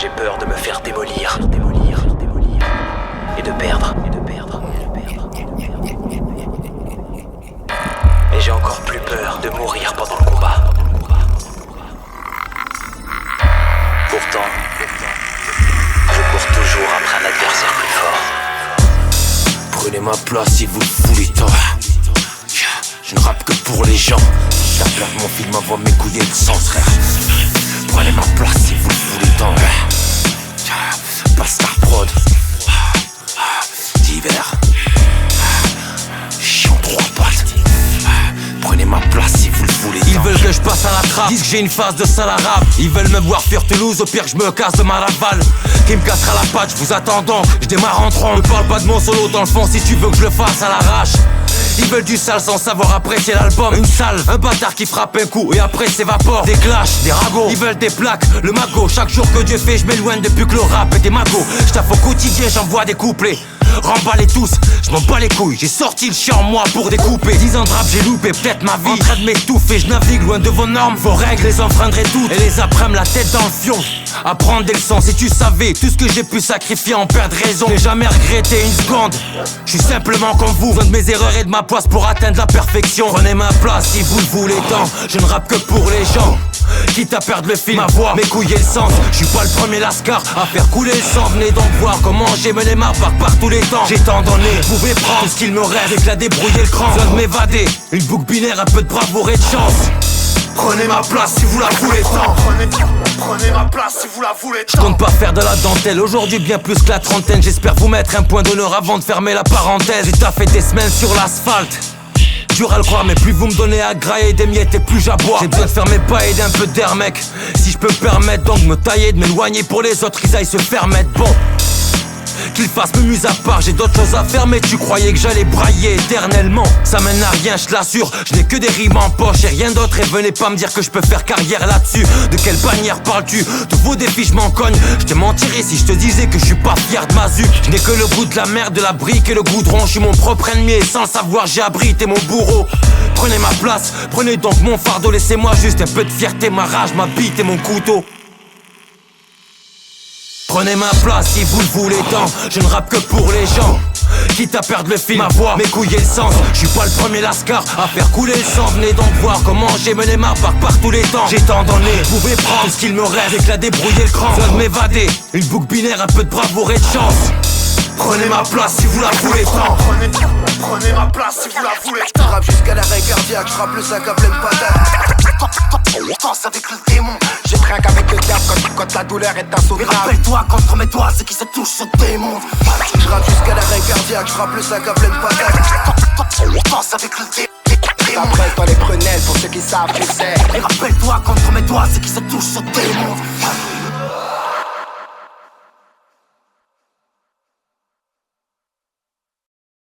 J'ai peur de me faire démolir et de perdre. Et j'ai encore plus peur de mourir pendant le combat. Pourtant, je cours toujours après un adversaire plus fort. Prenez ma place si vous le voulez tant. Je ne rappe que pour les gens. Je tape mon film avant mes couilles de sang, frère. Prenez ma place si vous le voulez tant. Bastard prod. D'hiver. Chiant trois pattes. Prenez ma place si vous le voulez. Ils veulent que je passe à la trappe, disent que j'ai une phase de sale arabe. Ils veulent me voir fuir Toulouse, au pire que je me casse de ma rafale. Qui me cassera la patte, je vous attends donc, je démarre en trompe. Ne parle pas de mon solo dans le fond si tu veux que je le fasse à l'arrache. Ils veulent du sale sans savoir apprécier l'album. Une salle, un bâtard qui frappe un coup et après s'évapore. Des clashs, des ragots, ils veulent des plaques, le magot. Chaque jour que Dieu fait, je m'éloigne depuis que le rap est des magots. Je taffe au quotidien, j'envoie des couplets. Remballez tous, je m'en bats les couilles. J'ai sorti le chien en moi pour découper. 10 ans de rap, j'ai loupé peut-être ma vie. En train de m'étouffer, je navigue loin de vos normes. Vos règles, les enfreindrai toutes et les apprends la tête dans le fion. Apprendre des leçons, si tu savais tout ce que j'ai pu sacrifier en perdre raison. J'ai jamais regretté une seconde. Je suis simplement comme vous, besoin de mes erreurs et de ma poisse pour atteindre la perfection. Prenez ma place si vous le voulez tant. Je ne rappe que pour les gens. Quitte à perdre le fil, ma voix, mes couilles et le sens. Je suis pas le premier lascar à faire couler le sang. Venez donc voir comment j'ai mené ma barque par tous les temps. J'ai tant donné, vous pouvez prendre ce qu'il me reste. Avec la débrouiller le cran, besoin de m'évader. Une boucle binaire, un peu de bravoure et de chance. Prenez ma place si vous la voulez tant. Prenez ma place si vous la voulez tant. Je compte pas faire de la dentelle, aujourd'hui bien plus que la trentaine. J'espère vous mettre un point d'honneur avant de fermer la parenthèse. J'ai taffé des semaines sur l'asphalte. Dur à le croire, mais plus vous me donnez à grailler des miettes et plus j'aboie. J'ai besoin de faire mes pas et d'un peu d'air, mec. Si je peux me permettre donc de me tailler, de m'éloigner pour les autres, ils aillent se faire mettre bon. Qu'ils fassent me mise à part, j'ai d'autres choses à faire, mais tu croyais que j'allais brailler éternellement. Ça mène à rien, je l'assure, je n'ai que des rimes en poche et rien d'autre. Et venez pas me dire que je peux faire carrière là-dessus. De quelle bannière parles-tu? De vos défis je m'en cogne. Je te mentirais si je te disais que je suis pas fier de ma zuc. Je n'ai que le goût de la merde, de la brique et le goudron. Je suis mon propre ennemi et sans le savoir j'ai abrité mon bourreau. Prenez ma place, prenez donc mon fardeau. Laissez-moi juste un peu de fierté, ma rage, ma bite et mon couteau. Prenez ma place si vous le voulez tant. Je ne rappe que pour les gens. Quitte à perdre le fil, ma voix, mes couilles et le sens. Je suis pas le premier lascar à faire couler le sang. Venez donc voir comment j'ai mené ma barque par tous les temps. J'ai tant donné, vous pouvez prendre ce qu'il me reste. Avec la débrouiller le cran, besoin de m'évader. Une boucle binaire, un peu de bravoure et de chance. Prenez ma place si vous la voulez tant. Prenez ma place si vous la voulez tant. J'rappe jusqu'à l'arrêt cardiaque, j'rappe le sac à pleine patate. Danse avec le démon. J'ai trinque avec le diable quand la douleur est Mais insoutenable. rappelle-toi contre mes doigts, c'est qui se touche ce démon. J'rappe jusqu'à l'arrêt cardiaque, j'rappe le sac à pleine patate. Danse avec le démon. Rappelle-toi les prunelles pour ceux qui savent, tu sais. Et rappelle-toi contre mes doigts, c'est qui se touche ce démon.